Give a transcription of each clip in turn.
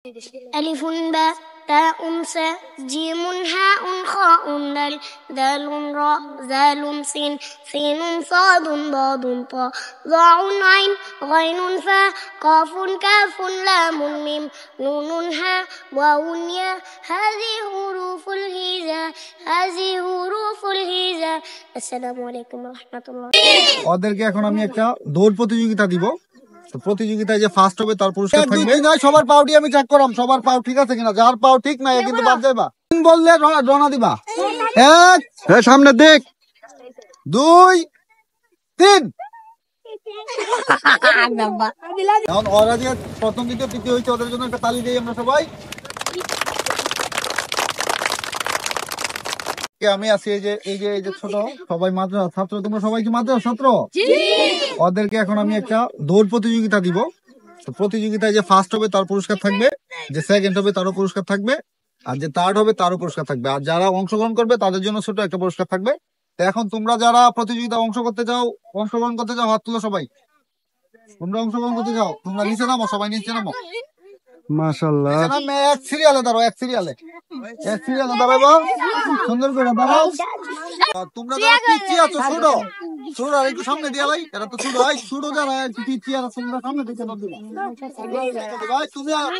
ألف باء تاء ساء جيم هاء خاء دال دال راء ذال سين سين صاد ضاد طاء ضاء عين غين فاء قاف كاف لام ميم نون هاء واو ياء هذه حروف الهجاء السلام عليكم ورحمة الله। ওদেরকে এখন আমি একটা দৌড় প্রতিযোগিতা দিব। প্রতিযোগিতায় যে ফার্স্ট হবে তার পুরস্কার থাকবে। সবার পাউটি আমি চেক করাম, সবার পাউ ঠিক আছে কিনা। যার পাউ ঠিক নাই কিন্তু বাদ যাইবা। বললে রওনা দিবা। 1 সামনে দেখ, 2 3। এখন ওরা যে প্রথম দ্বিতীয় তৃতীয় হয়েছে ওদের জন্য একটা তালি দিই আমরা সবাই। আমি আছি এই যে ছোট সবাই মাদ্রাসা ছাত্র। তোমরা সবাই কি মাদ্রাসা ছাত্র? ওদেরকে এখন আমি একটা দৌড় প্রতিযোগিতা দিব। প্রতিযোগিতায় যে ফার্স্ট হবে তার পুরস্কার থাকবে, যে সেকেন্ড হবে তারও পুরস্কার থাকবে, আর যে থার্ড হবে তারও পুরস্কার থাকবে। আর যারা অংশগ্রহণ করবে তাদের জন্য ছোট একটা পুরস্কার থাকবে। তো এখন তোমরা যারা প্রতিযোগিতায় অংশগ্রহণ করতে চাও হাত তুলো সবাই। তোমরা অংশগ্রহণ করতে চাও, তোমরা নিচে নামো, সবাই নিচে নামো। মাশাআল্লাহ। এক সিরিয়ালে দাঁড়াও, এক সিরিয়ালে দাঁড়াবো। সুন্দর করে দাঁড়াও। তোমরা যারা পিচ্ছি আছো ছোট আর একটু সামনে দিয়া ভাই, এরা তো ছোট ভাই, ছোট যারা একটু পিচ্ছি আর তোমরা সামনে দিকে ভাই তুমি আমি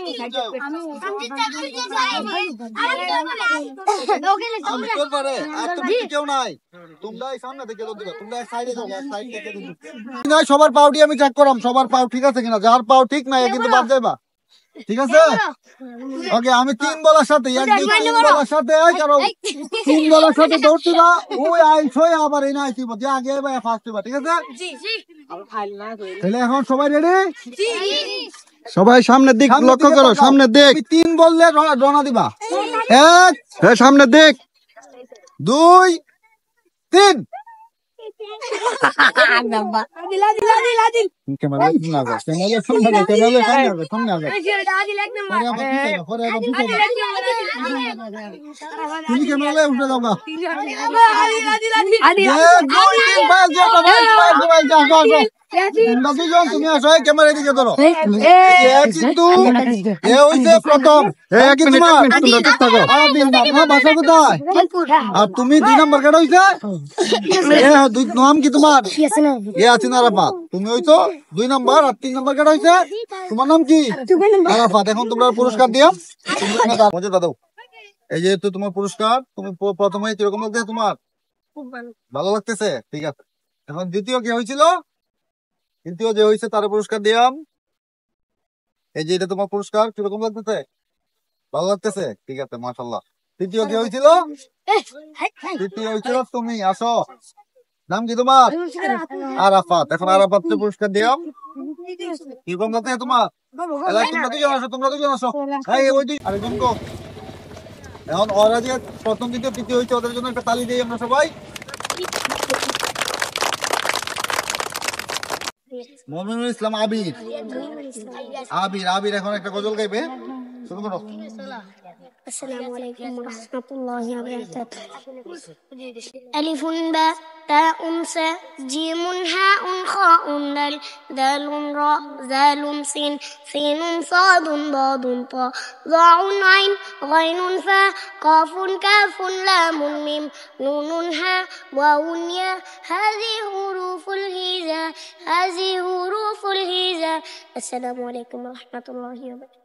তোর পারে আর তুমি কেউ নাই, তোমরা সামনে দিকে দিবা, তোমরা এক সাইডে যাও, এক সাইড থেকে দিবা। নাই সবার পাউটি আমি চেক করাম, সবার পাউ ঠিক আছে কিনা। যার পাউ ঠিক নাই কিন্তু বাদ যাইবা, ঠিক আছে? ওকে, আমি 3 বলার সাথে 1 2 3 বলার সাথে কারো 3 বলার সাথে দৌড়তিবা, ওই আইছই আবার এই না আইতিবা, যে আগে ভাই ফার্স্ট হইবা, ঠিক আছে? জি জি। তাহলে এখন সবাই রেডি? জি জি। সবাই সামনের দিক লক্ষ্য করো, সামনের দিক। 3 বললে রওনা দিবা। 1 সামনে দিক, 2 3। তুমি আসো ক্যামেরা দিকে ধরো। কিন্তু প্রথম বাসা কোথায়? আর তুমি 2 নম্বর কাটা হইছে, নাম কি তোমার? ইয়াসিন আরাফাত। তুমি হইছো 2 নম্বর, আর 3 নম্বর কাটা হইছে তোমার নাম কি? আরাফাত। এখন তোমরা পুরস্কার দিও, মজা দাও। এই যে তোমার পুরস্কার, তুমি প্রথমে কিরকম লাগছে তোমার? ভালো লাগতেছে, ঠিক আছে। এখন দ্বিতীয় কি হয়েছিল? দ্বিতীয় যে হয়েছে তার পুরস্কার দিয়াম। এই যে এটা তোমার পুরস্কার, কিরকম লাগতেছে? ভালো লাগতেছে, ঠিক আছে, মাশাআল্লাহ। তৃতীয় কি হয়েছিল? তৃতীয় হয়েছিল তুমি। আসো, নাম কি তোমার? আরাফাত। এখন আরাফাত পুরস্কার দিয়াম। কিরকম লাগতেছে তোমার? তোমরা দুজন আসো। আরেকজন কো। এখন ওরা যে প্রথম দ্বিতীয় তৃতীয় হয়েছে ওদের জন্য একটা তালি দিই আমরা সবাই। মমিনুল ইসলাম আবির এখন একটা গজল গাইবে, শুরু করো। السلام عليكم ورحمة الله وبركاته. ألف باء تاء ساء جيم هاء خاء دال دال راء ذال سين سين صاد ضاد طاء ضاء عين غين فاء قاف كاف لام ميم نون هاء واو ياء هذه حروف الهجاء السلام عليكم ورحمة الله وبركاته.